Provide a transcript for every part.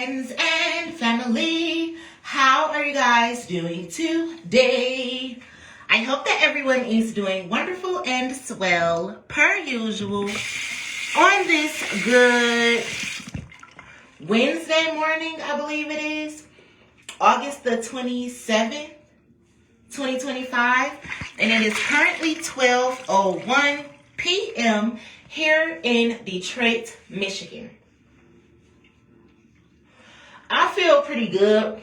friends and family. How are you guys doing today? I hope that everyone is doing wonderful and swell per usual on this good Wednesday morning, I believe it is, August the 27th, 2025, and it is currently 12:01 p.m. here in Detroit, Michigan. I feel pretty good.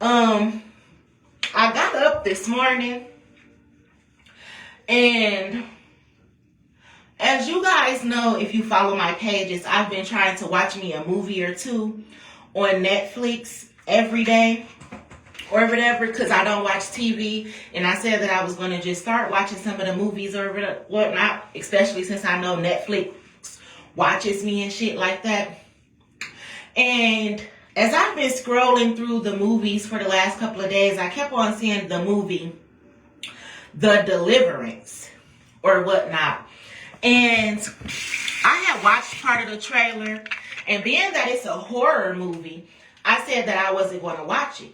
I got up this morning, and as you guys know, if you follow my pages, I've been trying to watch me a movie or two on Netflix every day or whatever, because I don't watch TV, and I said that I was going to just start watching some of the movies or whatnot, especially since I know Netflix watches me and shit like that. And as I've been scrolling through the movies for the last couple of days, I kept on seeing the movie The Deliverance or whatnot. And I had watched part of the trailer, and being that it's a horror movie, I said that I wasn't going to watch it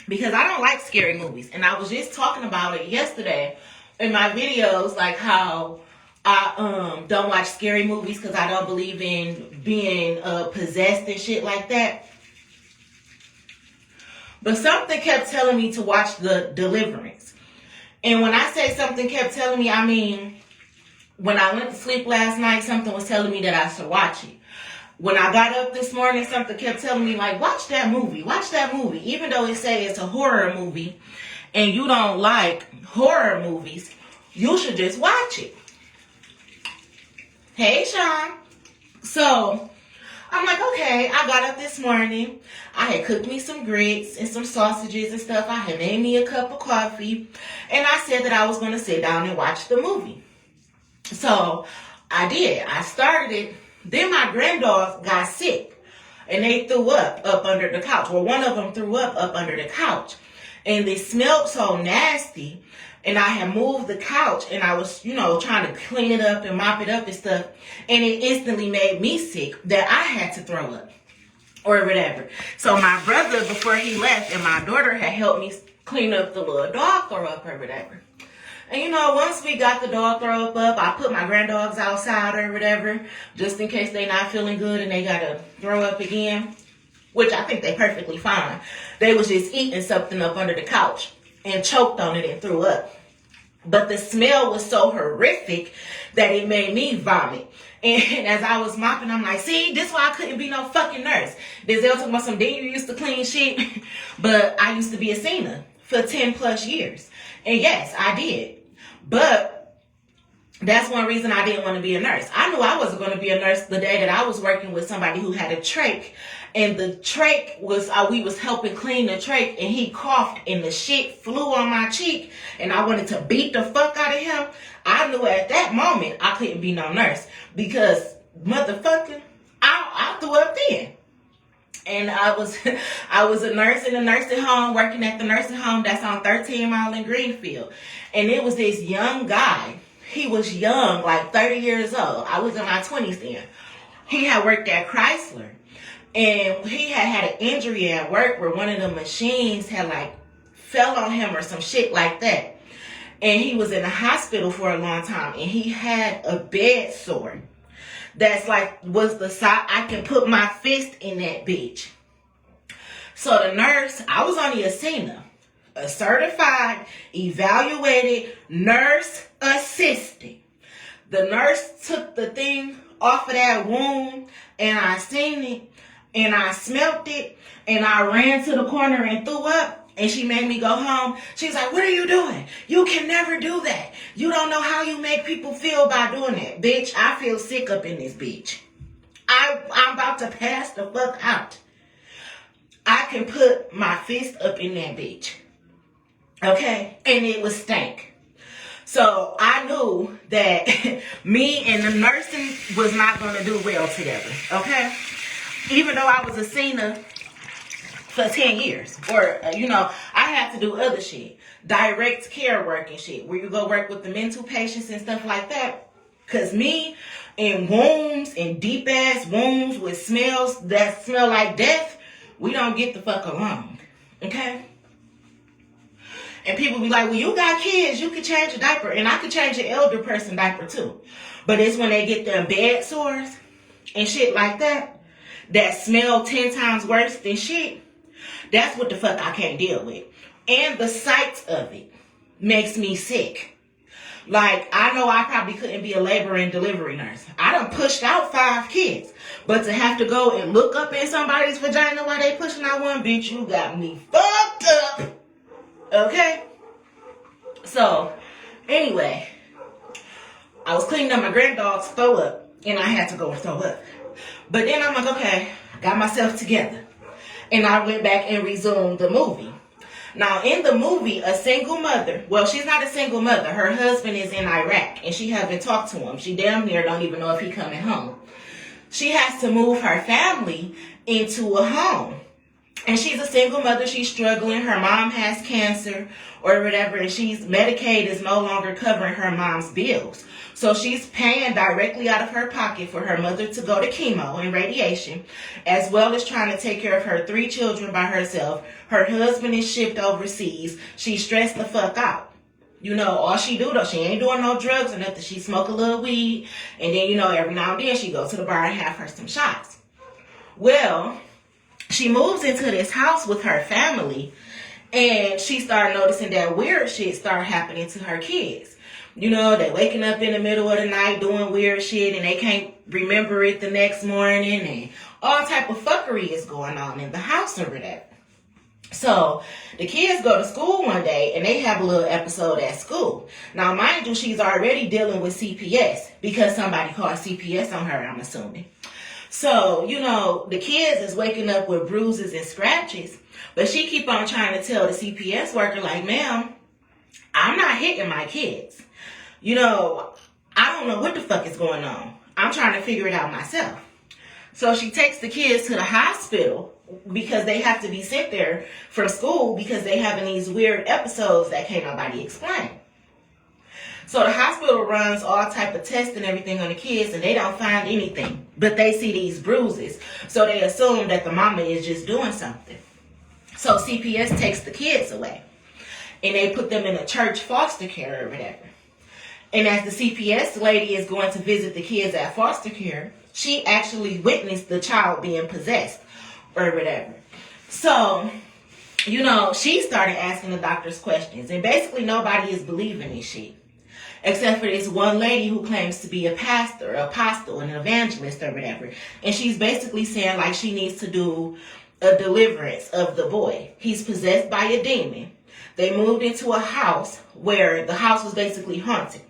because I don't like scary movies. And I was just talking about it yesterday in my videos, like how I don't watch scary movies because I don't believe in being possessed and shit like that. But something kept telling me to watch The Deliverance. And when I say something kept telling me, I mean, when I went to sleep last night, something was telling me that I should watch it. When I got up this morning, something kept telling me, like, watch that movie. Watch that movie. Even though it say it's a horror movie and you don't like horror movies, you should just watch it. Hey, Sean. So I'm like, okay, I got up this morning. I had cooked me some grits and some sausages and stuff. I had made me a cup of coffee. And I said that I was going to sit down and watch the movie. So I did. I started it. Then my granddaughters got sick. And they threw up under the couch. Well, one of them threw up under the couch. And they smelled so nasty. And I had moved the couch, and I was, trying to clean it up and mop it up and stuff. And it instantly made me sick that I had to throw up or whatever. So my brother, before he left, and my daughter had helped me clean up the little dog throw up or whatever. And once we got the dog throw up, I put my granddogs outside or whatever, just in case they not feeling good and they got to throw up again, which I think they perfectly fine. They was just eating something up under the couch and choked on it and threw up. But the smell was so horrific that it made me vomit. And as I was mopping, I'm like, see, this is why I couldn't be no fucking nurse. Denzel talking about some, then you used to clean shit. But I used to be a singer for 10 plus years. And yes, I did. But that's one reason I didn't want to be a nurse. I knew I wasn't going to be a nurse the day that I was working with somebody who had a trach. And the trach was, we was helping clean the trach, and he coughed and the shit flew on my cheek, and I wanted to beat the fuck out of him. I knew at that moment I couldn't be no nurse because motherfucking, I threw up then. And I was a nurse in a nursing home, working at the nursing home that's on 13 Mile in Greenfield. And it was this young guy. He was young, like 30 years old. I was in my 20s then. He had worked at Chrysler. And he had an injury at work where one of the machines had fell on him or some shit like that. And he was in the hospital for a long time. And he had a bed sore. That's was the size, I can put my fist in that bitch. So the nurse, I was only a senior, a certified, evaluated nurse assistant. The nurse took the thing off of that wound, and I seen it, and I smelt it, and I ran to the corner and threw up. And she made me go home. She's like, what are you doing? You can never do that. You don't know how you make people feel by doing that. Bitch, I feel sick up in this bitch. I'm about to pass the fuck out. I can put my fist up in that bitch. Okay? And it was stank. So I knew that me and the nursing was not going to do well together. Okay? Even though I was a senior for 10 years. Or, I had to do other shit. Direct care work and shit. Where you go work with the mental patients and stuff like that. Because me in wombs, in deep ass wombs with smells that smell like death, we don't get the fuck along. Okay? And people be like, well, you got kids, you can change a diaper. And I can change an elder person diaper too. But it's when they get them bed sores and shit like that, that smell 10 times worse than shit. That's what the fuck I can't deal with. And the sight of it makes me sick. Like, I know I probably couldn't be a labor and delivery nurse. I done pushed out 5 kids. But to have to go and look up in somebody's vagina while they pushing out one, bitch, you got me fucked up. Okay? So, anyway, I was cleaning up my granddog's throw up, and I had to go and throw up. But then I'm like, okay, I got myself together. And I went back and resumed the movie. Now, in the movie, a single mother, well, she's not a single mother. Her husband is in Iraq, and she haven't talked to him. She damn near don't even know if he coming home. She has to move her family into a home. And she's a single mother. She's struggling. Her mom has cancer or whatever. And Medicaid is no longer covering her mom's bills. So she's paying directly out of her pocket for her mother to go to chemo and radiation, as well as trying to take care of her 3 children by herself. Her husband is shipped overseas. She's stressed the fuck out. You know, all she do though, she ain't doing no drugs or nothing. She smoke a little weed. And then, you know, every now and then she go to the bar and have her some shots. Well, she moves into this house with her family, and she started noticing that weird shit started happening to her kids. You know, they waking up in the middle of the night doing weird shit, and they can't remember it the next morning, and all type of fuckery is going on in the house or whatever. So the kids go to school one day, and they have a little episode at school. Now, mind you, she's already dealing with CPS because somebody called CPS on her, I'm assuming. So, you know, the kids is waking up with bruises and scratches, but she keep on trying to tell the CPS worker, like, ma'am, I'm not hitting my kids. You know, I don't know what the fuck is going on. I'm trying to figure it out myself. So she takes the kids to the hospital because they have to be sent there from school because they having these weird episodes that can't nobody explain. So the hospital runs all type of tests and everything on the kids, and they don't find anything. But they see these bruises. So they assume that the mama is just doing something. So CPS takes the kids away. And they put them in a church foster care or whatever. And as the CPS lady is going to visit the kids at foster care, she actually witnessed the child being possessed or whatever. So, you know, she started asking the doctors questions. And basically nobody is believing this shit. Except for this one lady who claims to be a pastor, apostle, an evangelist or whatever. And she's basically saying like she needs to do a deliverance of the boy. He's possessed by a demon. They moved into a house where the house was basically haunted.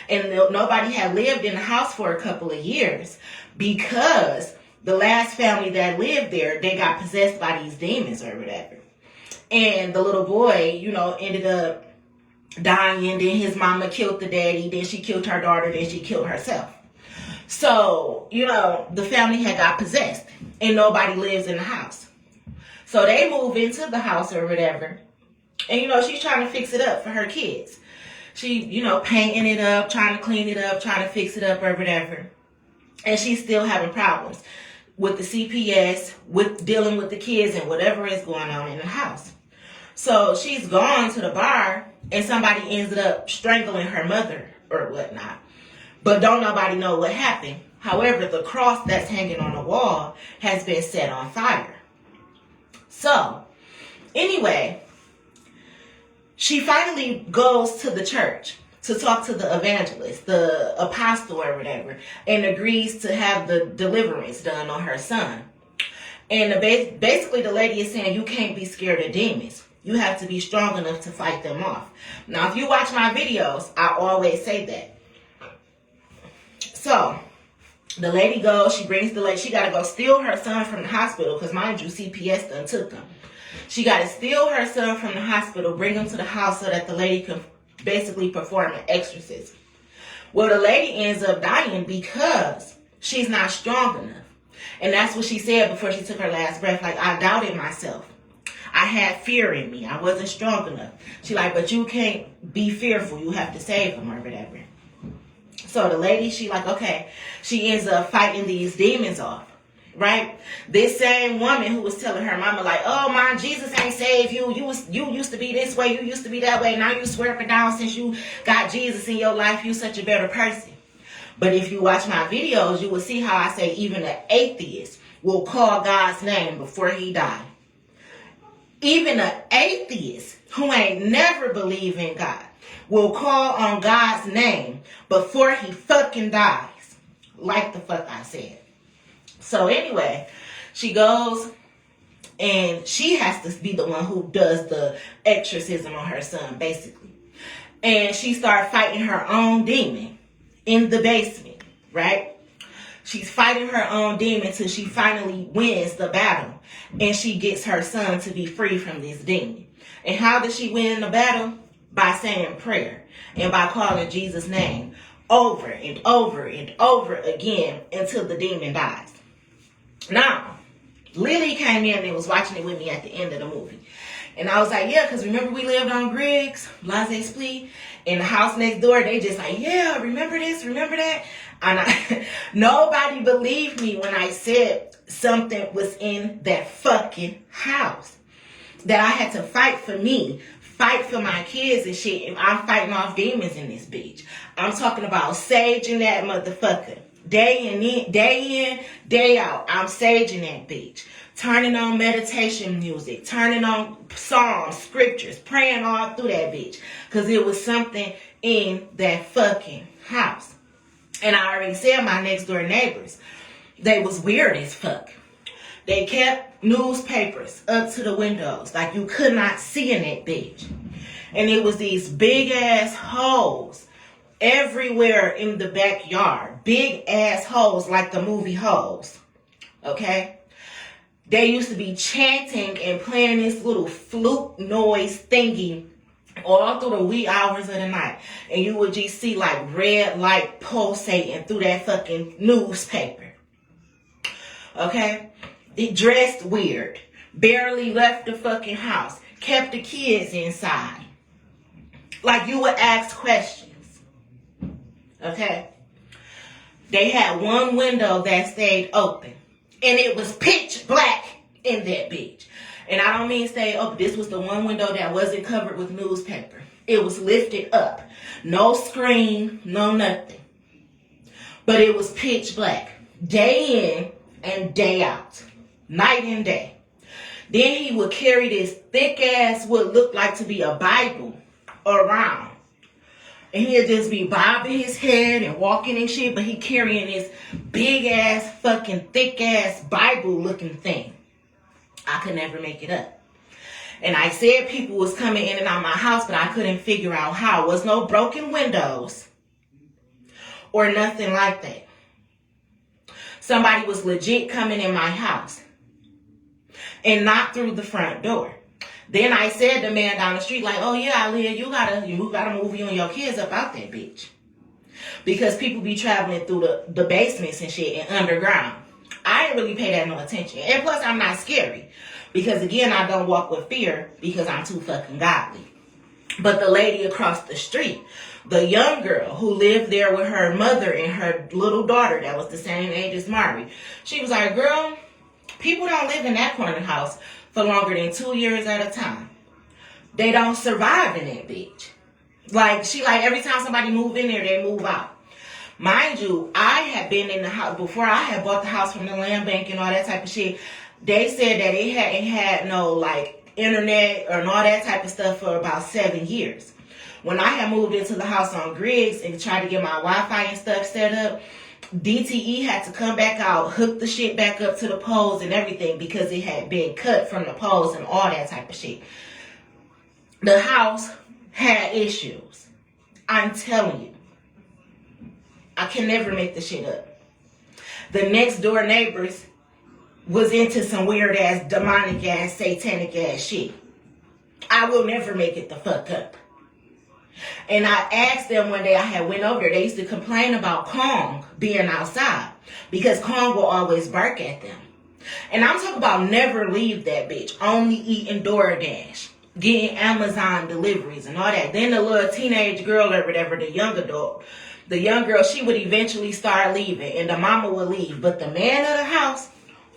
And nobody had lived in the house for a couple of years because the last family that lived there, they got possessed by these demons or whatever. And the little boy, you know, ended up dying. Then his mama killed the daddy. Then she killed her daughter. Then she killed herself. So, you know, the family had got possessed and nobody lives in the house. So they move into the house or whatever. And, you know, she's trying to fix it up for her kids. She, you know, painting it up, trying to clean it up, trying to fix it up or whatever. And she's still having problems with the CPS, with dealing with the kids and whatever is going on in the house. So she's gone to the bar and somebody ends up strangling her mother or whatnot. But don't nobody know what happened. However, the cross that's hanging on the wall has been set on fire. So, anyway, she finally goes to the church to talk to the evangelist, the apostle or whatever, and agrees to have the deliverance done on her son. And basically the lady is saying you can't be scared of demons. You have to be strong enough to fight them off. Now, if you watch my videos, I always say that. So, the lady goes, she got to go steal her son from the hospital, because mind you, CPS done took him. She got to steal her son from the hospital, bring him to the house so that the lady can basically perform an exorcism. Well, the lady ends up dying because she's not strong enough. And that's what she said before she took her last breath. Like, I doubted myself. I had fear in me. I wasn't strong enough. She like, but you can't be fearful. You have to save him or whatever. So the lady, she like, okay, she ends up fighting these demons off, right? This same woman who was telling her mama like, oh my, Jesus ain't saved you. You used to be this way. You used to be that way. Now you swear up and down since you got Jesus in your life, you such a better person. But if you watch my videos, you will see how I say even an atheist will call God's name before he died. Even an atheist who ain't never believe in God will call on God's name before he fucking dies. Like the fuck I said. So anyway, she goes and she has to be the one who does the exorcism on her son, basically. And she started fighting her own demon in the basement, right? She's fighting her own demon till she finally wins the battle. And she gets her son to be free from this demon. And how does she win the battle? By saying prayer and by calling Jesus' name over and over and over again until the demon dies. Now, Lily came in and was watching it with me at the end of the movie. And I was like, yeah, because remember we lived on Griggs, Blase Splee, in the house next door. They just like, yeah, remember this, remember that? And nobody believed me when I said something was in that fucking house. That I had to fight for me, fight for my kids and shit. And I'm fighting off demons in this bitch. I'm talking about saging that motherfucker. Day in, day out. I'm saging that bitch. Turning on meditation music. Turning on psalms, scriptures. Praying all through that bitch. Because it was something in that fucking house. And I already said my next door neighbors. They was weird as fuck. They kept newspapers up to the windows. Like you could not see in that bitch. And it was these big ass holes everywhere in the backyard. Big ass holes like the movie Holes. Okay? They used to be chanting and playing this little flute noise thingy all through the wee hours of the night. And you would just see like red light pulsating through that fucking newspaper. Okay? They dressed weird. Barely left the fucking house. Kept the kids inside. Like you would ask questions. Okay? They had one window that stayed open. And it was pitch black in that bitch. And I don't mean stay open. This was the one window that wasn't covered with newspaper. It was lifted up. No screen, no nothing. But it was pitch black. Day in and day out. Night and day. Then he would carry this thick ass, what looked like to be a Bible, around. And he'd just be bobbing his head and walking and shit, but he carrying this big ass, fucking thick ass Bible looking thing. I could never make it up. And I said people was coming in and out of my house, but I couldn't figure out how. Was no broken windows or nothing like that. Somebody was legit coming in my house. And not through the front door. Then I said to the man down the street, like, oh yeah, Aaliyah, you gotta move you and your kids up out that bitch. Because people be traveling through the basements and shit and underground. I didn't really pay that no attention. And plus, I'm not scary. Because again, I don't walk with fear because I'm too fucking godly. But the lady across the street, the young girl who lived there with her mother and her little daughter that was the same age as Mari, she was like, girl, people don't live in that corner house for longer than 2 years at a time. They don't survive in that bitch. Like, she like, every time somebody move in there, they move out. Mind you, I had been in the house, before I had bought the house from the land bank and all that type of shit, they said that it hadn't had no, like, internet or all that type of stuff for about 7 years. When I had moved into the house on Griggs and tried to get my Wi-Fi and stuff set up, DTE had to come back out, hook the shit back up to the poles and everything because it had been cut from the poles and all that type of shit. The house had issues. I'm telling you. I can never make the shit up. The next door neighbors was into some weird ass, demonic ass, satanic ass shit. I will never make it the fuck up. And I asked them one day, I had went over there, they used to complain about Kong being outside because Kong will always bark at them. And I'm talking about never leave that bitch, only eating DoorDash, getting Amazon deliveries and all that. Then the little teenage girl or whatever, the young adult, the young girl, she would eventually start leaving, and the mama would leave. But the man of the house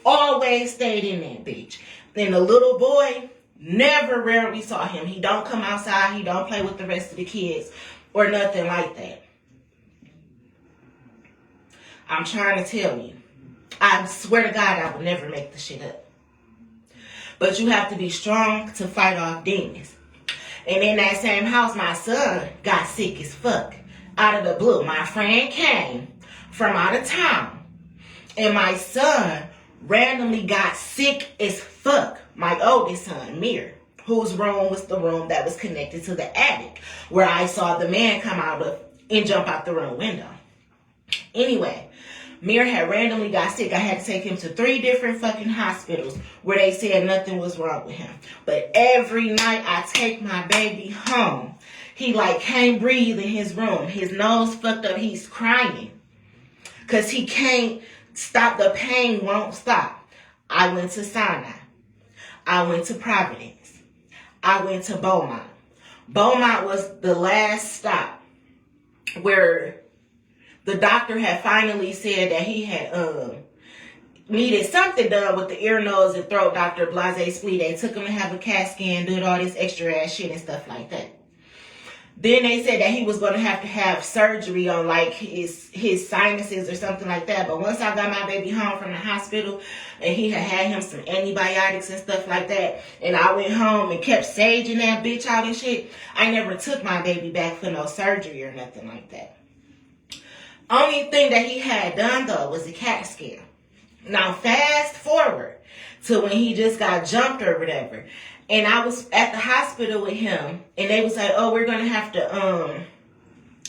always stayed in that bitch. And the little boy, never rarely saw him. He don't come outside. He don't play with the rest of the kids or nothing like that. I'm trying to tell you. I swear to God, I would never make the shit up. But you have to be strong to fight off demons. And in that same house, my son got sick as fuck. Out of the blue. My friend came from out of town. And my son randomly got sick as fuck. My oldest son, Mir, whose room was the room that was connected to the attic, where I saw the man come out of and jump out the room window. Anyway, Mir had randomly got sick. I had to take him to 3 different fucking hospitals where they said nothing was wrong with him. But every night I take my baby home, he like can't breathe in his room. His nose fucked up. He's crying because he can't stop. The pain won't stop. I went to Sinai. I went to Providence. I went to Beaumont. Beaumont was the last stop where the doctor had finally said that he had needed something done with the ear, nose, and throat. Dr. Blase Splee. They took him to have a CAT scan, did all this extra ass shit and stuff like that. Then they said that he was going to have surgery on like his sinuses or something like that. But once I got my baby home from the hospital and he had him some antibiotics and stuff like that, and I went home and kept saging that bitch out and shit, I never took my baby back for no surgery or nothing like that. Only thing that he had done though was a CAT scan. Now fast forward to when he just got jumped or whatever. And I was at the hospital with him, and they was like, oh, we're going to have to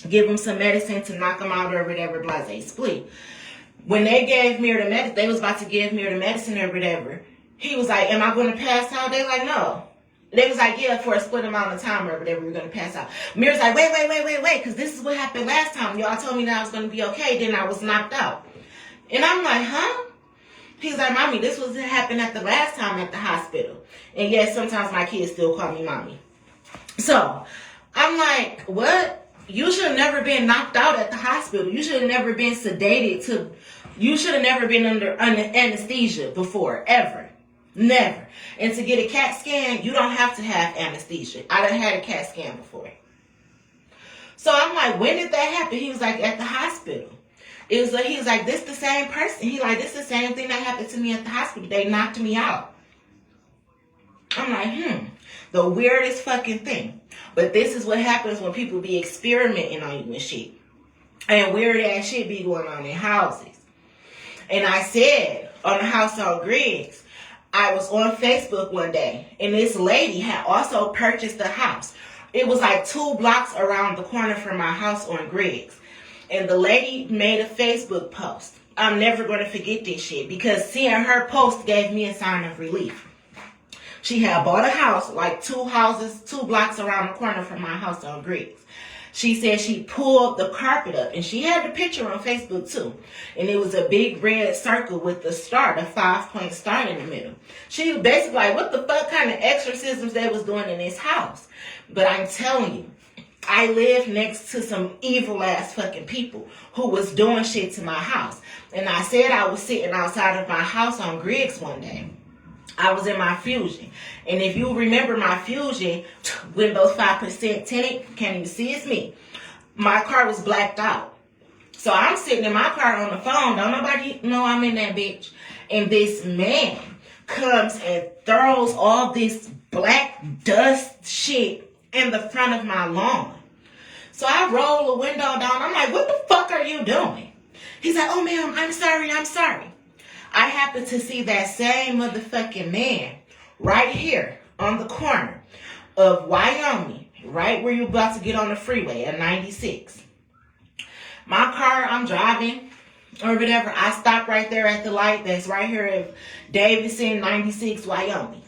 give him some medicine to knock him out or whatever, blase splee. When they gave me the medicine, they was about to give me the medicine or whatever. He was like, am I going to pass out? They like, no. They was like, yeah, for a split amount of time or whatever, we're going to pass out. Mir's like, wait, because this is what happened last time. Y'all told me that I was going to be okay, then I was knocked out. And I'm like, huh? He's like, mommy, this was what happened at the last time at the hospital. And yes, sometimes my kids still call me mommy. So, I'm like, what? You should have never been knocked out at the hospital. You should have never been sedated you should have never been under anesthesia before, ever. Never. And to get a CAT scan, you don't have to have anesthesia. I done had a CAT scan before. So I'm like, when did that happen? He was like, at the hospital. He was like, this the same person. He like, this the same thing that happened to me at the hospital. They knocked me out. I'm like, the weirdest fucking thing. But this is what happens when people be experimenting on you and shit. And weird ass shit be going on in houses. And I said, on the house on Griggs, I was on Facebook one day, and this lady had also purchased a house. It was like 2 blocks around the corner from my house on Griggs. And the lady made a Facebook post. I'm never going to forget this shit, because seeing her post gave me a sign of relief. She had bought a house, like 2 blocks around the corner from my house on Griggs. She said she pulled the carpet up, and she had the picture on Facebook too. And it was a big red circle with the star, the 5-point star in the middle. She was basically like, what the fuck kind of exorcisms they was doing in this house? But I'm telling you, I lived next to some evil ass fucking people who was doing shit to my house. And I said I was sitting outside of my house on Griggs one day. I was in my Fusion. And if you remember my Fusion, Windows 5% tinted, can't even see it's me. My car was blacked out. So I'm sitting in my car on the phone. Don't nobody know I'm in that bitch. And this man comes and throws all this black dust shit in the front of my lawn. So I roll the window down. I'm like, what the fuck are you doing? He's like, oh, ma'am, I'm sorry. I happened to see that same motherfucking man right here on the corner of Wyoming, right where you're about to get on the freeway at 96. My car, I'm driving or whatever. I stop right there at the light that's right here at Davidson 96, Wyoming.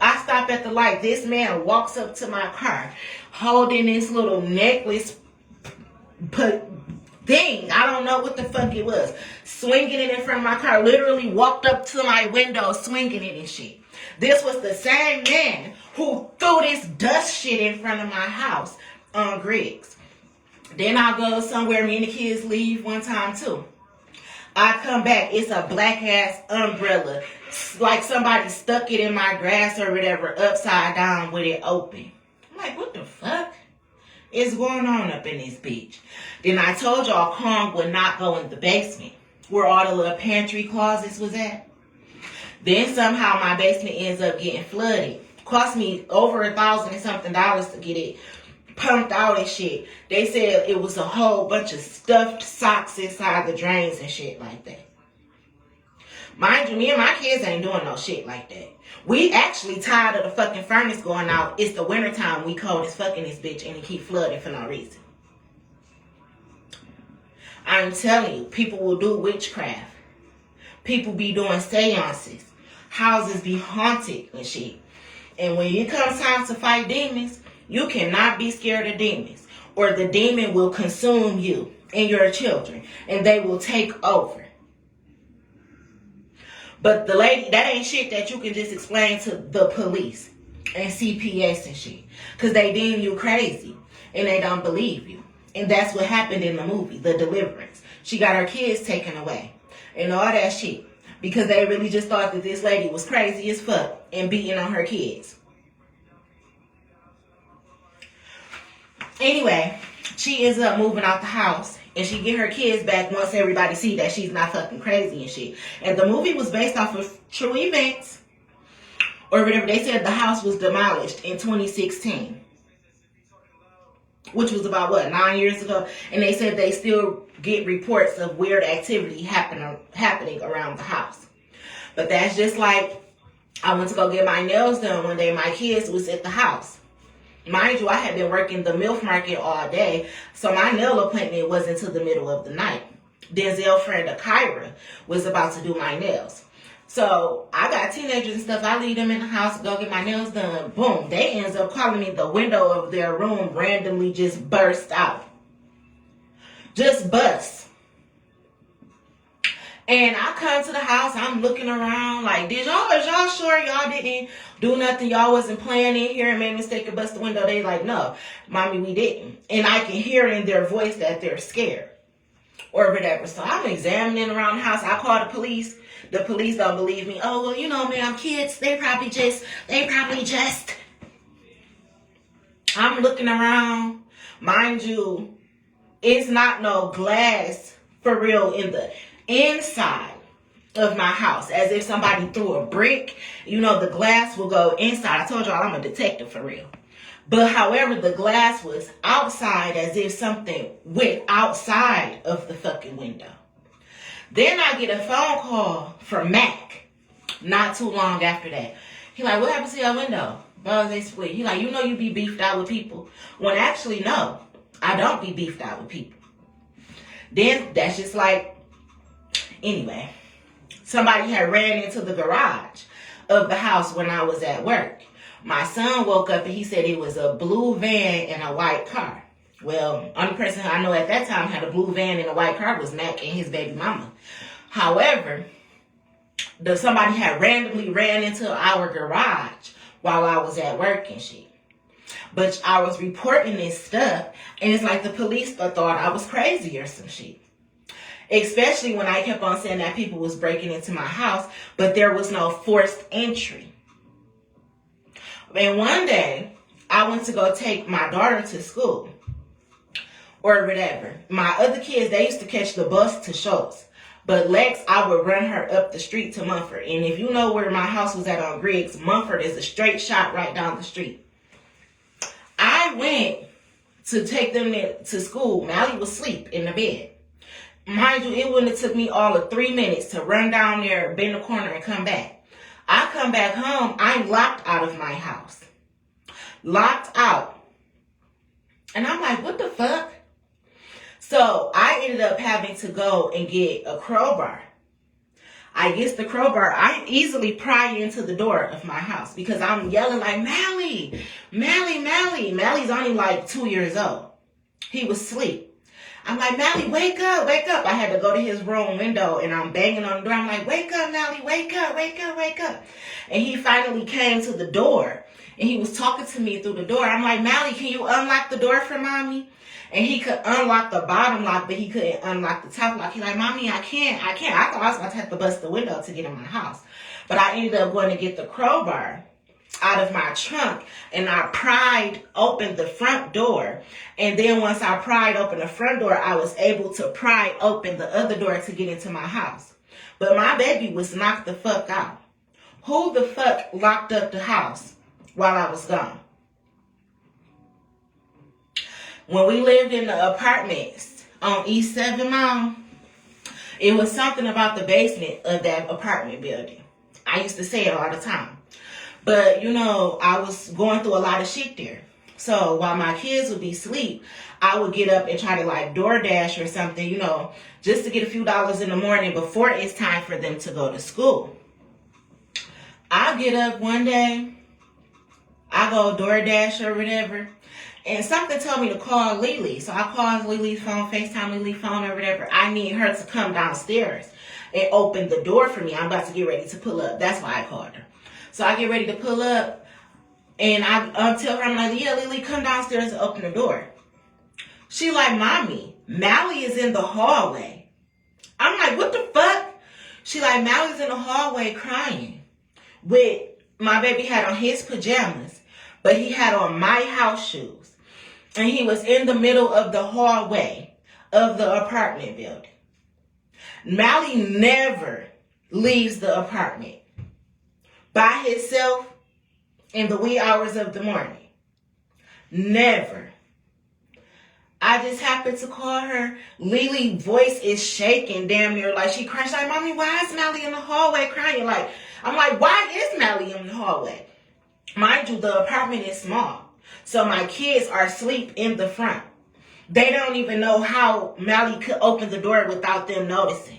I stop at the light. This man walks up to my car holding this little necklace thing. I don't know what the fuck it was. Swinging it in front of my car. Literally walked up to my window swinging it and shit. This was the same man who threw this dust shit in front of my house on Griggs. Then I'll go somewhere, me and the kids leave one time too. I come back, it's a black ass umbrella. It's like somebody stuck it in my grass or whatever, upside down with it open. I'm like, what the fuck is going on up in this bitch? Then I told y'all Kong would not go in the basement where all the little pantry closets was at. Then somehow my basement ends up getting flooded. Cost me over $1,000 and something to get it pumped out and shit. They said it was a whole bunch of stuffed socks inside the drains and shit like that. Mind you, me and my kids ain't doing no shit like that. We actually tired of the fucking furnace going out. It's the wintertime. We cold as fucking this bitch and it keep flooding for no reason. I'm telling you, people will do witchcraft. People be doing seances. Houses be haunted and shit. And when it comes time to fight demons, you cannot be scared of demons, or the demon will consume you and your children, and they will take over. But the lady, that ain't shit that you can just explain to the police and CPS and shit, because they deem you crazy and they don't believe you. And that's what happened in the movie, The Deliverance. She got her kids taken away and all that shit, because they really just thought that this lady was crazy as fuck and beating on her kids. Anyway, she ends up moving out the house and she get her kids back once everybody see that she's not fucking crazy and shit. And the movie was based off of true events or whatever. They said the house was demolished in 2016, which was about 9 years ago. And they said they still get reports of weird activity happening around the house. But that's just like, I went to go get my nails done one day. My kids was at the house. Mind you, I had been working the MILF market all day, so my nail appointment was until the middle of the night. Denzel's friend Akira was about to do my nails. So I got teenagers and stuff. I leave them in the house to go get my nails done. Boom. They ends up calling me. The window of their room randomly just burst out. Just bust. And I come to the house, I'm looking around like, is y'all sure y'all didn't do nothing? Y'all wasn't playing in here and made a mistake and bust the window? They like, no, mommy, we didn't. And I can hear in their voice that they're scared or whatever. So I'm examining around the house. I call the police. The police don't believe me. Oh, well, you know, ma'am, kids, they probably just. I'm looking around. Mind you, it's not no glass for real in the inside of my house, as if somebody threw a brick. You know, the glass will go inside. I told y'all I'm a detective for real. But however, the glass was outside, as if something went outside of the fucking window. Then I get a phone call from Mac not too long after that. He like, what happened to your window? Well, they split. He like, you know you be beefed out with people. When actually, no, I don't be beefed out with people. Then that's just like, anyway, somebody had ran into the garage of the house when I was at work. My son woke up and he said it was a blue van and a white car. Well, only person I know at that time had a blue van and a white car was Mac and his baby mama. However, somebody had randomly ran into our garage while I was at work and shit. But I was reporting this stuff, and it's like the police thought I was crazy or some shit. Especially when I kept on saying that people was breaking into my house, but there was no forced entry. And one day, I went to go take my daughter to school or whatever. My other kids, they used to catch the bus to Schultz. But Lex, I would run her up the street to Mumford. And if you know where my house was at on Griggs, Mumford is a straight shot right down the street. I went to take them to school. Mally was asleep in the bed. Mind you, it wouldn't have took me all of 3 minutes to run down there, bend the corner, and come back. I come back home, I'm locked out of my house. Locked out. And I'm like, what the fuck? So I ended up having to go and get a crowbar. I get the crowbar. I easily pry into the door of my house because I'm yelling like, Mally, Mally, Mally. Mally's only like 2 years old. He was asleep. I'm like, Mally, wake up, wake up. I had to go to his room window and I'm banging on the door. I'm like, wake up, Mally, wake up, wake up, wake up. And he finally came to the door and he was talking to me through the door. I'm like, Mally, can you unlock the door for mommy? And he could unlock the bottom lock, but he couldn't unlock the top lock. He's like, Mommy, I can't. I thought I was about to have to bust the window to get in my house. But I ended up going to get the crowbar out of my trunk, and I pried open the front door. And then once I pried open the front door, I was able to pry open the other door to get into my house. But my baby was knocked the fuck out. Who the fuck locked up the house while I was gone? When we lived in the apartments on East 7 Mile, it was something about the basement of that apartment building. I used to say it all the time. But, you know, I was going through a lot of shit there. So while my kids would be asleep, I would get up and try to like DoorDash or something, you know, just to get a few dollars in the morning before it's time for them to go to school. I get up one day, I go DoorDash or whatever, and something told me to call Lily. So I called Lily's phone, FaceTime Lily's phone or whatever. I need her to come downstairs and open the door for me. I'm about to get ready to pull up. That's why I called her. So I get ready to pull up, and I tell her, I'm like, yeah, Lily, come downstairs and open the door. She like, Mommy, Mally is in the hallway. I'm like, what the fuck? She like, Mally's in the hallway crying. With my baby had on his pajamas, but he had on my house shoes. And he was in the middle of the hallway of the apartment building. Mally never leaves the apartment by himself in the wee hours of the morning. Never. I just happened to call her. Lily's voice is shaking damn near like she crashed. Like, Mommy, why is Mally in the hallway crying? Like, I'm like, why is Mally in the hallway? Mind you, the apartment is small. So my kids are asleep in the front. They don't even know how Mally could open the door without them noticing.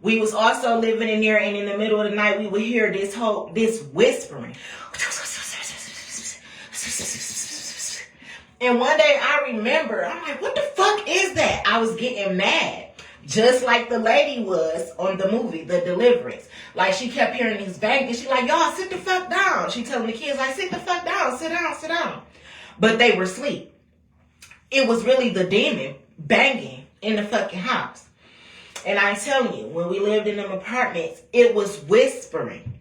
We was also living in there, and in the middle of the night, we would hear this whispering. And one day I remember, I'm like, what the fuck is that? I was getting mad. Just like the lady was on the movie, The Deliverance. Like, she kept hearing these bangs, and she like, y'all, sit the fuck down. She telling the kids, like, sit the fuck down, sit down, sit down. But they were asleep. It was really the demon banging in the fucking house. And I'm telling you, when we lived in them apartments, it was whispering.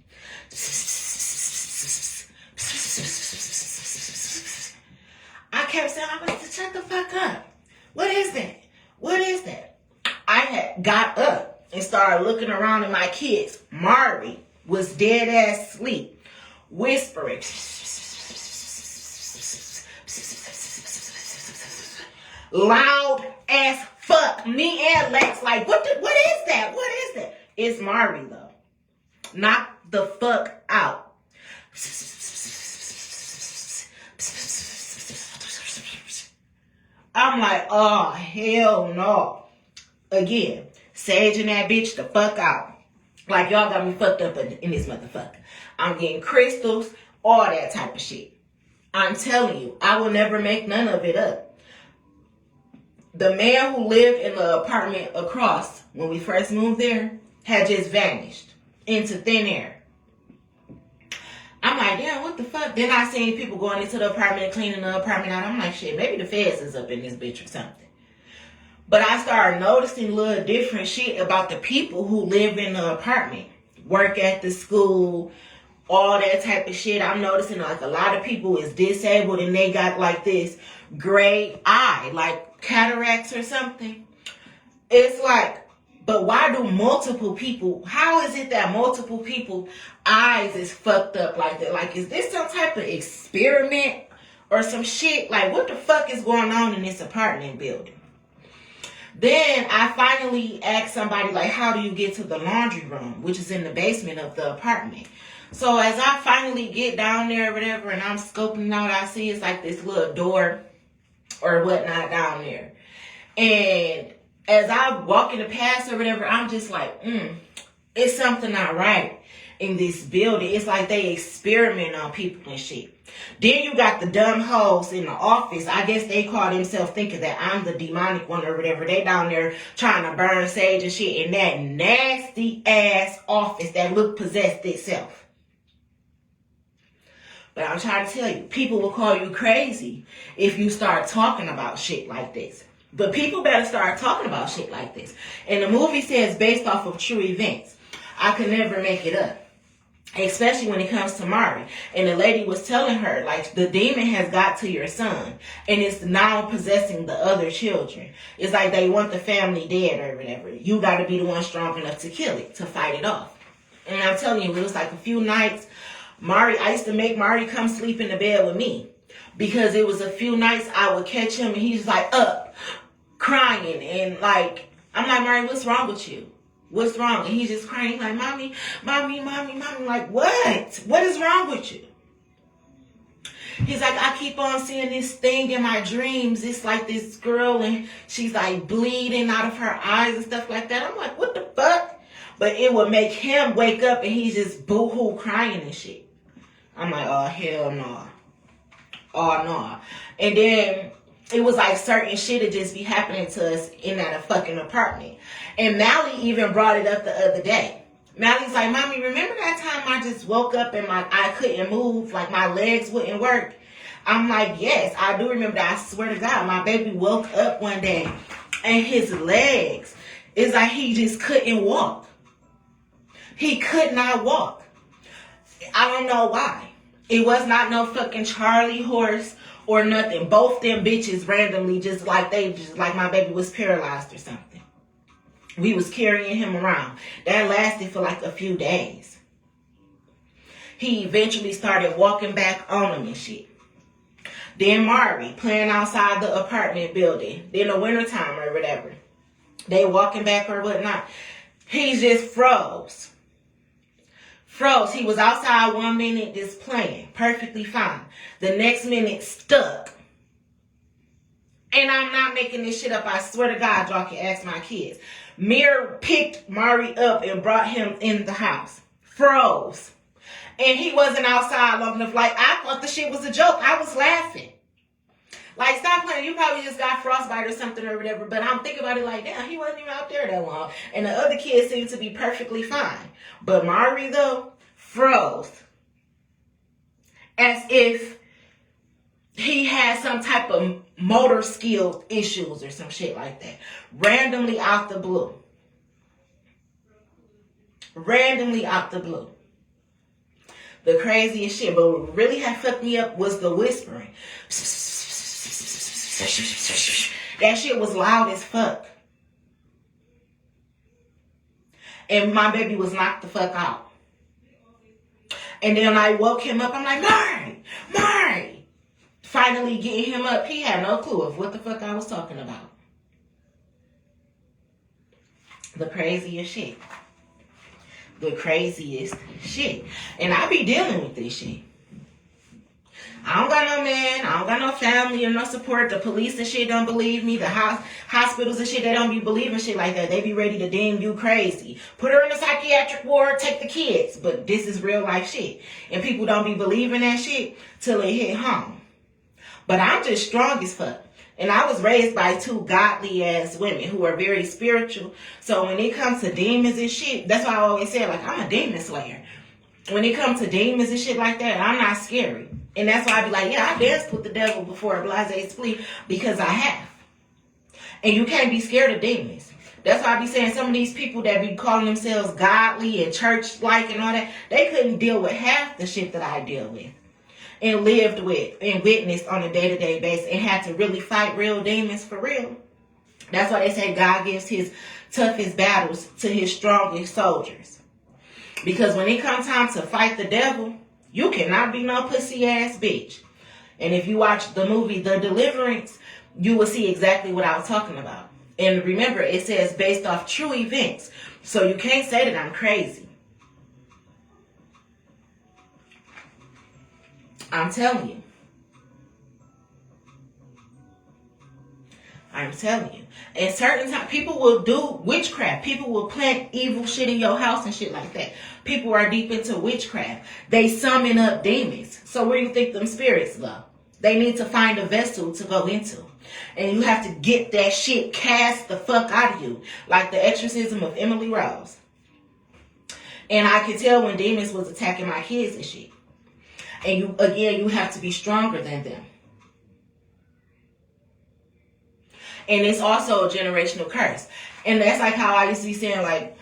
I kept saying, I was shut the fuck up. What is that? What is that? I had got up and started looking around at my kids. Mari was dead ass asleep, whispering. Loud as fuck. Me and Lex like, what is that? What is that? It's Mari though. Knock the fuck out. I'm like, oh, hell no. Again, Sage and that bitch the fuck out. Like, y'all got me fucked up in this motherfucker. I'm getting crystals, all that type of shit. I'm telling you, I will never make none of it up. The man who lived in the apartment across when we first moved there had just vanished into thin air. I'm like, damn, what the fuck? Then I seen people going into the apartment and cleaning the apartment out. I'm like, shit, maybe the feds is up in this bitch or something. But I started noticing little different shit about the people who live in the apartment. Work at the school, all that type of shit. I'm noticing like a lot of people is disabled and they got like this gray eye, like cataracts or something. It's like, but why do multiple people, how is it that multiple people eyes is fucked up like that? Like, is this some type of experiment or some shit? Like, what the fuck is going on in this apartment building? Then I finally asked somebody, like, how do you get to the laundry room, which is in the basement of the apartment? So as I finally get down there or whatever, and I'm scoping out, I see it's like this little door or whatnot down there. And as I walk in the past or whatever, I'm just like, it's something not right in this building. It's like they experiment on people and shit. Then you got the dumb hoes in the office. I guess they call themselves thinking that I'm the demonic one or whatever. They down there trying to burn sage and shit in that nasty ass office that look possessed itself. But I'm trying to tell you, people will call you crazy if you start talking about shit like this. But people better start talking about shit like this. And the movie says based off of true events. I could never make it up. Especially when it comes to Mari. And the lady was telling her, like, the demon has got to your son. And it's now possessing the other children. It's like they want the family dead or whatever. You got to be the one strong enough to kill it, to fight it off. And I'm telling you, it was like a few nights. I used to make Mari come sleep in the bed with me. Because it was a few nights I would catch him and he's like up, crying. And like, I'm like, Mari, what's wrong with you? What's wrong? And he's just crying. He's like, mommy. Like, what? What is wrong with you? He's like, I keep on seeing this thing in my dreams. It's like this girl and she's like bleeding out of her eyes and stuff like that. I'm like, what the fuck? But it would make him wake up and he's just boo-hoo crying and shit. I'm like, oh, hell no. Oh, no. And then it was like certain shit would just be happening to us in that fucking apartment. And Mally even brought it up the other day. Mally's like, mommy, remember that time I just woke up and I couldn't move, like my legs wouldn't work? I'm like, yes, I do remember that. I swear to God, my baby woke up one day and his legs, it's like he just couldn't walk. He could not walk. I don't know why. It was not no fucking Charlie horse or nothing. Both them bitches randomly just like my baby was paralyzed or something. We was carrying him around. That lasted for like a few days. He eventually started walking back on him and shit. Then Mari playing outside the apartment building. In the wintertime or whatever. They walking back or whatnot. He just froze. He was outside 1 minute just playing. Perfectly fine. The next minute stuck. And I'm not making this shit up. I swear to God, y'all can ask my kids. Mir picked Mari up and brought him in the house. Froze. And he wasn't outside long enough. Like, I thought the shit was a joke. I was laughing. Like, stop playing. You probably just got frostbite or something or whatever. But I'm thinking about it like, damn, he wasn't even out there that long. And the other kids seemed to be perfectly fine. But Mari, though, froze. As if he had some type of motor skill issues or some shit like that. Randomly out the blue. The craziest shit. But what really had fucked me up was the whispering. That shit was loud as fuck. And my baby was knocked the fuck out. And then I woke him up. I'm like, Mari. Finally getting him up. He had no clue of what the fuck I was talking about. The craziest shit. And I be dealing with this shit. I don't got no man. I don't got no family or no support. The police and shit don't believe me. The hospitals and shit, they don't be believing shit like that. They be ready to deem you crazy. Put her in a psychiatric ward, take the kids. But this is real life shit. And people don't be believing that shit till it hit home. But I'm just strong as fuck. And I was raised by two godly ass women who are very spiritual. So when it comes to demons and shit, that's why I always say, like, I'm a demon slayer. When it comes to demons and shit like that, I'm not scary. And that's why I be like, yeah, I danced with the devil before Blase Splee, because I have. And you can't be scared of demons. That's why I be saying some of these people that be calling themselves godly and church-like and all that, they couldn't deal with half the shit that I deal with. And lived with and witnessed on a day-to-day basis and had to really fight real demons for real. That's why they say God gives his toughest battles to his strongest soldiers. Because when it comes time to fight the devil, you cannot be no pussy ass bitch. And if you watch the movie The Deliverance, you will see exactly what I was talking about. And remember, it says based off true events. So you can't say that I'm crazy. I'm telling you. And certain times, people will do witchcraft. People will plant evil shit in your house and shit like that. People are deep into witchcraft. They summon up demons. So where do you think them spirits go? They need to find a vessel to go into. And you have to get that shit cast the fuck out of you. Like the exorcism of Emily Rose. And I could tell when demons was attacking my kids and shit. And you have to be stronger than them. And it's also a generational curse. And that's like how I used to be saying, like,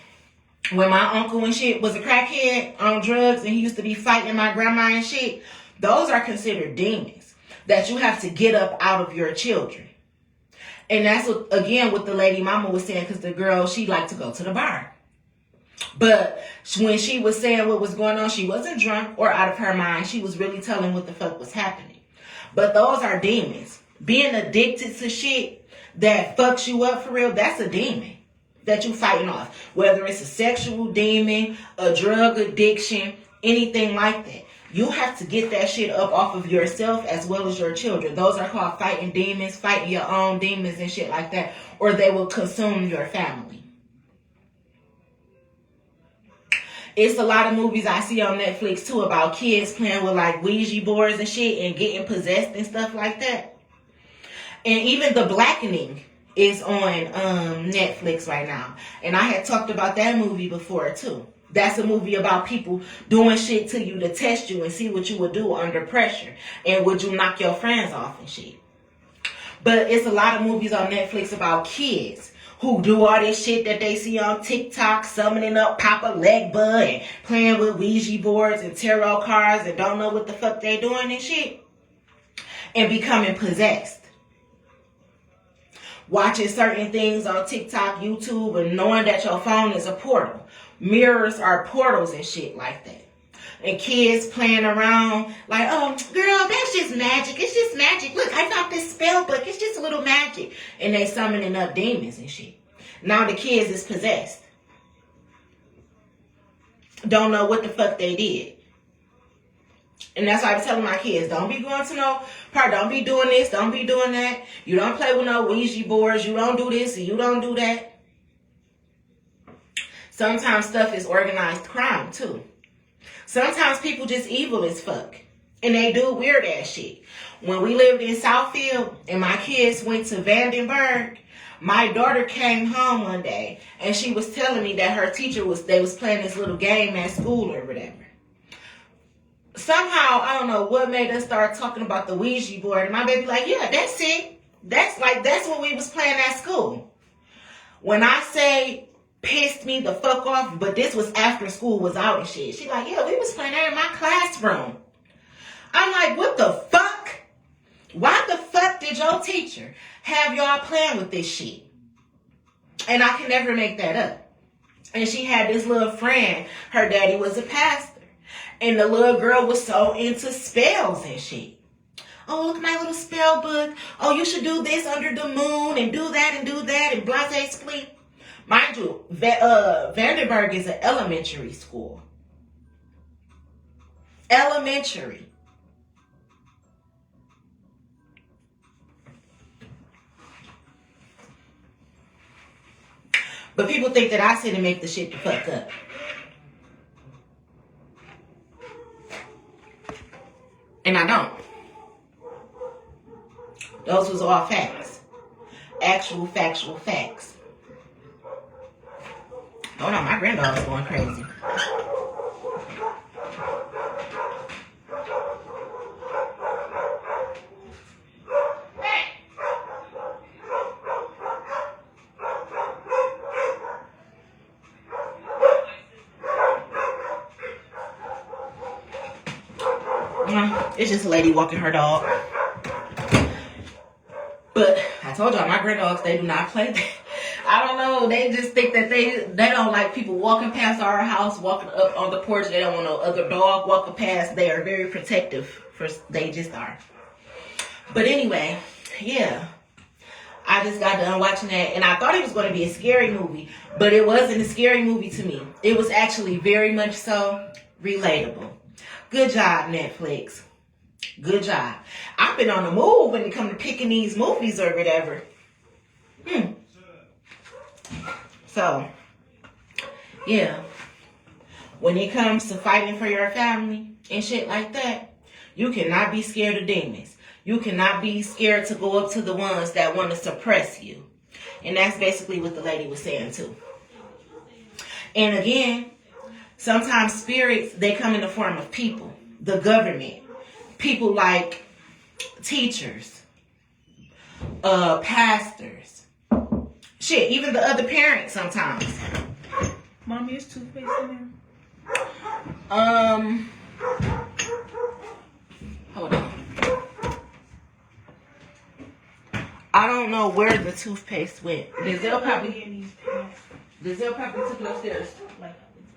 when my uncle and shit was a crackhead on drugs and he used to be fighting my grandma and shit, those are considered demons that you have to get up out of your children. And that's what, again, what the lady mama was saying, because the girl, she liked to go to the bar. But when she was saying what was going on, she wasn't drunk or out of her mind. She was really telling what the fuck was happening. But those are demons. Being addicted to shit that fucks you up for real, that's a demon that you fighting off. Whether it's a sexual demon, a drug addiction, anything like that. You have to get that shit up off of yourself as well as your children. Those are called fighting demons, fighting your own demons and shit like that. Or they will consume your family. It's a lot of movies I see on Netflix too about kids playing with like Ouija boards and shit and getting possessed and stuff like that. And even The Blackening is on Netflix right now. And I had talked about that movie before too. That's a movie about people doing shit to you to test you and see what you would do under pressure. And would you knock your friends off and shit. But it's a lot of movies on Netflix about kids who do all this shit that they see on TikTok, summoning up Papa Legba and playing with Ouija boards and tarot cards and don't know what the fuck they doing and shit. And becoming possessed. Watching certain things on TikTok, YouTube, and knowing that your phone is a portal. Mirrors are portals and shit like that. And kids playing around like, oh, girl, that's just magic. It's just magic. Look, I got this spell book. It's just a little magic. And they summoning up demons and shit. Now the kids is possessed. Don't know what the fuck they did. And that's why I was telling my kids, don't be going to no part. Don't be doing this. Don't be doing that. You don't play with no Ouija boards. You don't do this and you don't do that. Sometimes stuff is organized crime too. Sometimes people just evil as fuck. And they do weird ass shit. When we lived in Southfield and my kids went to Vandenberg, my daughter came home one day and she was telling me that her teacher was playing this little game at school or whatever. Somehow, I don't know what made us start talking about the Ouija board. And my baby like, yeah, that's it. That's what we was playing at school. When I say pissed me the fuck off, but this was after school was out and shit. She like, yeah, we was playing that in my classroom. I'm like, what the fuck? Why the fuck did your teacher have y'all playing with this shit? And I can never make that up. And she had this little friend. Her daddy was a pastor. And the little girl was so into spells and shit. Oh, look at my little spell book. Oh, you should do this under the moon and do that and blase split. Mind you, Vandenberg is an elementary school. Elementary. But people think that I sit and make the shit the fuck up. And I don't. Those was all facts. Actual factual facts. Hold on, my granddaughter's going crazy. It's just a lady walking her dog. But I told y'all, my granddogs, they do not play that. I don't know. They just think that they don't like people walking past our house, walking up on the porch. They don't want no other dog walking past. They are very protective. They just are. But anyway, yeah. I just got done watching that. And I thought it was going to be a scary movie. But it wasn't a scary movie to me. It was actually very much so relatable. Good job, Netflix. Good job. I've been on the move when it comes to picking these movies or whatever. So, yeah. When it comes to fighting for your family and shit like that, you cannot be scared of demons. You cannot be scared to go up to the ones that want to suppress you. And that's basically what the lady was saying too. And again, sometimes spirits, they come in the form of people, the government, people like teachers, pastors, shit, even the other parents sometimes. Mommy, is toothpaste in there? Hold on. I don't know where the toothpaste went. Denzel probably took it upstairs.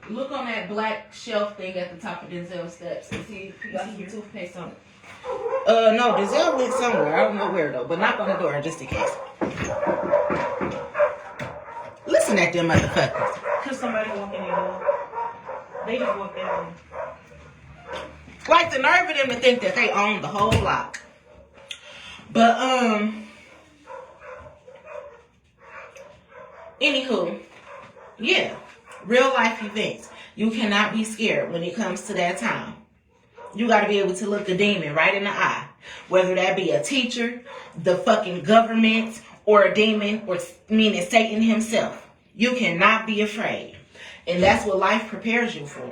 Look on that black shelf thing at the top of Denzel's steps and see if you got some toothpaste on it. No, Denzel went somewhere. I don't know where though, but knock on the door just in case. Listen at them motherfuckers. Cause somebody walked in there. They just walked in. Like the nerve of them to think that they own the whole lot. But anywho, yeah, real life events. You cannot be scared when it comes to that time. You got to be able to look the demon right in the eye. Whether that be a teacher, the fucking government, or a demon, or meaning Satan himself. You cannot be afraid. And that's what life prepares you for.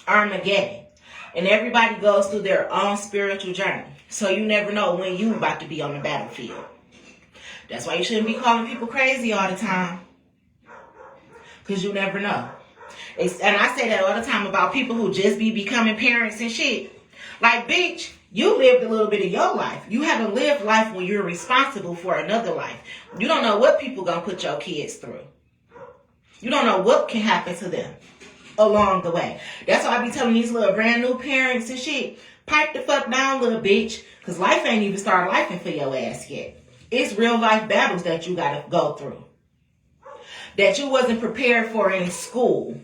Armageddon. And everybody goes through their own spiritual journey. So you never know when you about to be on the battlefield. That's why you shouldn't be calling people crazy all the time. Because you never know. And I say that all the time about people who just be becoming parents and shit. Like, bitch, you lived a little bit of your life. You haven't lived life when you're responsible for another life. You don't know what people gonna put your kids through. You don't know what can happen to them along the way. That's why I be telling these little brand new parents and shit, pipe the fuck down, little bitch. Because life ain't even started lifing for your ass yet. It's real life battles that you gotta go through. That you wasn't prepared for in school.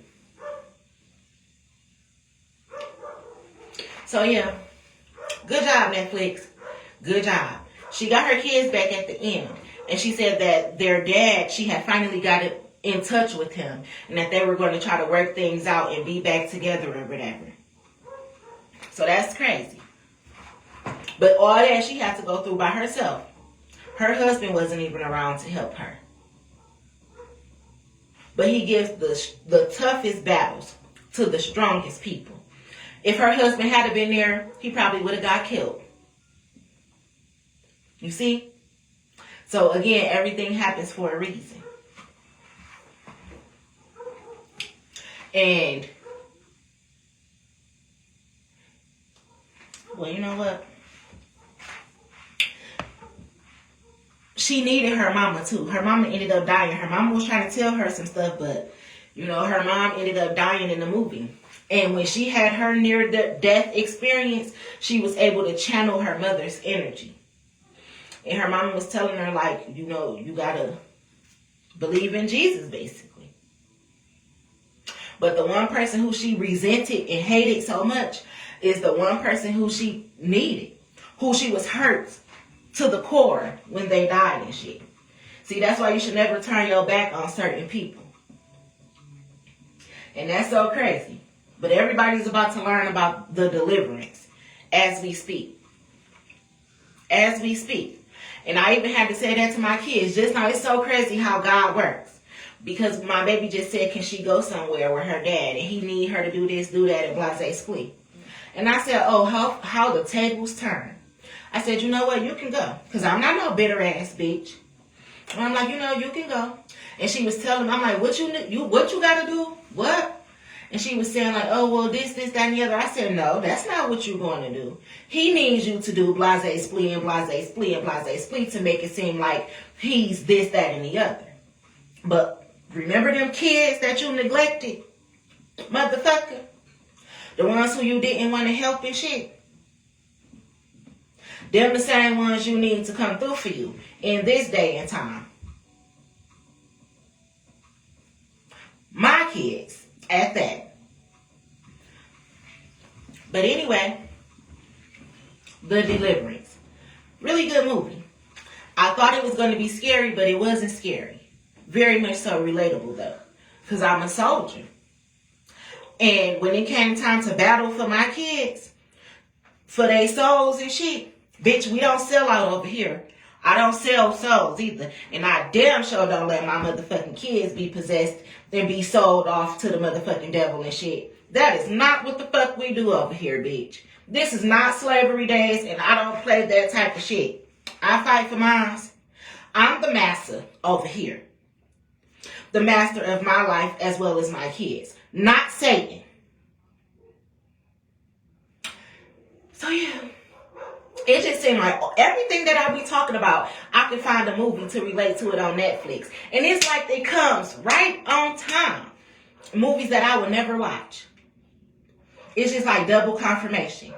So yeah, good job, Netflix. Good job. She got her kids back at the end. And she said that their dad, she had finally got it in touch with him. And that they were going to try to work things out and be back together or whatever. So that's crazy. But all that she had to go through by herself. Her husband wasn't even around to help her. But he gives the toughest battles to the strongest people. If her husband had been there, he probably would have got killed. You see? So again, everything happens for a reason. And, well, you know what? She needed her mama too. Her mama ended up dying. Her mama was trying to tell her some stuff, but, you know, her mom ended up dying in the movie. And when she had her near-death experience, she was able to channel her mother's energy. And her mama was telling her, like, you know, you gotta believe in Jesus, basically. But the one person who she resented and hated so much is the one person who she needed, who she was hurt to the core when they died and shit. See, that's why you should never turn your back on certain people. And that's so crazy. But everybody's about to learn about the deliverance as we speak. As we speak. And I even had to say that to my kids. Just now, it's so crazy how God works. Because my baby just said, can she go somewhere with her dad? And he need her to do this, do that, and blase split. And I said, oh, how the tables turn. I said, you know what? You can go. Because I'm not no bitter ass bitch. And I'm like, you know, you can go. And she was telling me, I'm like, what you got to do? What? And she was saying like, oh, well, this, that, and the other. I said, no, that's not what you're going to do. He needs you to do blase split and blase split and blase split to make it seem like he's this, that, and the other. But remember them kids that you neglected? Motherfucker. The ones who you didn't want to help and shit. Them the same ones you need to come through for you in this day and time. My kids. At that. But anyway, The Deliverance. Really good movie. I thought it was going to be scary, but it wasn't scary. Very much so relatable, though. Because I'm a soldier. And when it came time to battle for my kids, for their souls and shit, bitch, we don't sell out over here. I don't sell souls either. And I damn sure don't let my motherfucking kids be possessed and be sold off to the motherfucking devil and shit. That is not what the fuck we do over here, bitch. This is not slavery days, and I don't play that type of shit. I fight for mine. I'm the master over here. The master of my life as well as my kids. Not Satan. So yeah. It just seemed like everything that I be talking about, I can find a movie to relate to it on Netflix. And it's like it comes right on time. Movies that I would never watch. It's just like double confirmation.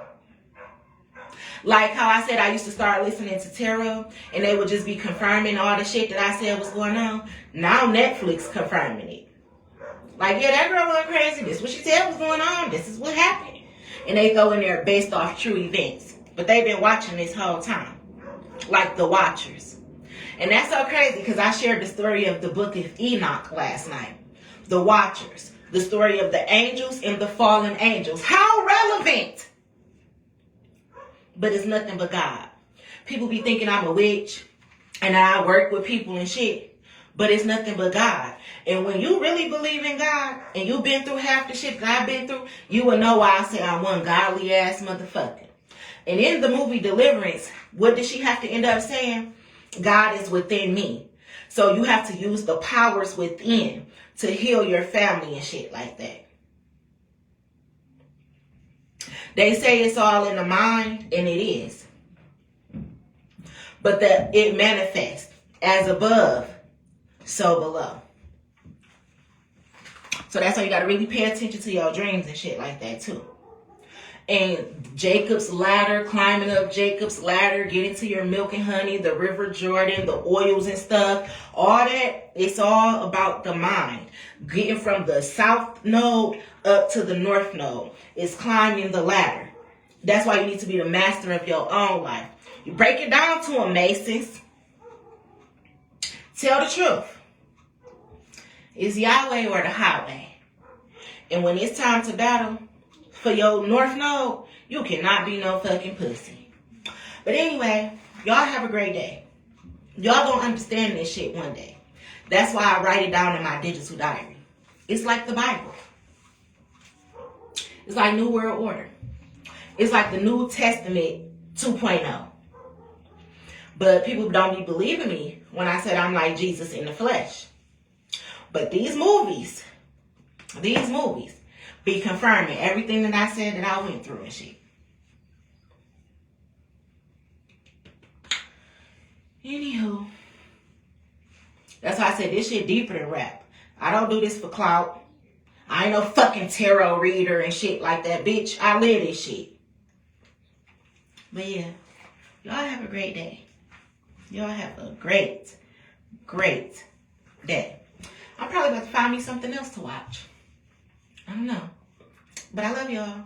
Like how I said I used to start listening to tarot and they would just be confirming all the shit that I said was going on. Now Netflix confirming it. Like, yeah, that girl went crazy. This is what she said was going on. This is what happened. And they go in there based off true events. But they've been watching this whole time. Like the Watchers. And that's so crazy because I shared the story of the book of Enoch last night. The Watchers. The story of the angels and the fallen angels. How relevant! But it's nothing but God. People be thinking I'm a witch and I work with people and shit. But it's nothing but God. And when you really believe in God and you've been through half the shit that I've been through, you will know why I say I'm one godly ass motherfucker. And in the movie Deliverance, what did she have to end up saying? God is within me. So you have to use the powers within to heal your family and shit like that. They say it's all in the mind, and it is. But that it manifests as above, so below. So that's why you got to really pay attention to your dreams and shit like that too. And Jacob's ladder, climbing up Jacob's ladder, getting to your milk and honey, the River Jordan, the oils and stuff, all that, it's all about the mind. Getting from the south node up to the north node is climbing the ladder. That's why you need to be the master of your own life. You break it down to them, Masons. Tell the truth. Is Yahweh or the highway? And when it's time to battle for your north node, you cannot be no fucking pussy. But anyway, y'all have a great day. Y'all gonna understand this shit one day. That's why I write it down in my digital diary. It's like the Bible. It's like New World Order. It's like the New Testament 2.0. But people don't be believing me when I said I'm like Jesus in the flesh. But these movies be confirming everything that I said that I went through and shit. Anywho, that's why I said this shit deeper than rap. I don't do this for clout. I ain't no fucking tarot reader and shit like that, bitch. I live this shit. But yeah, y'all have a great day. Y'all have a great, great day. I'm probably about to find me something else to watch. I don't know. But I love y'all.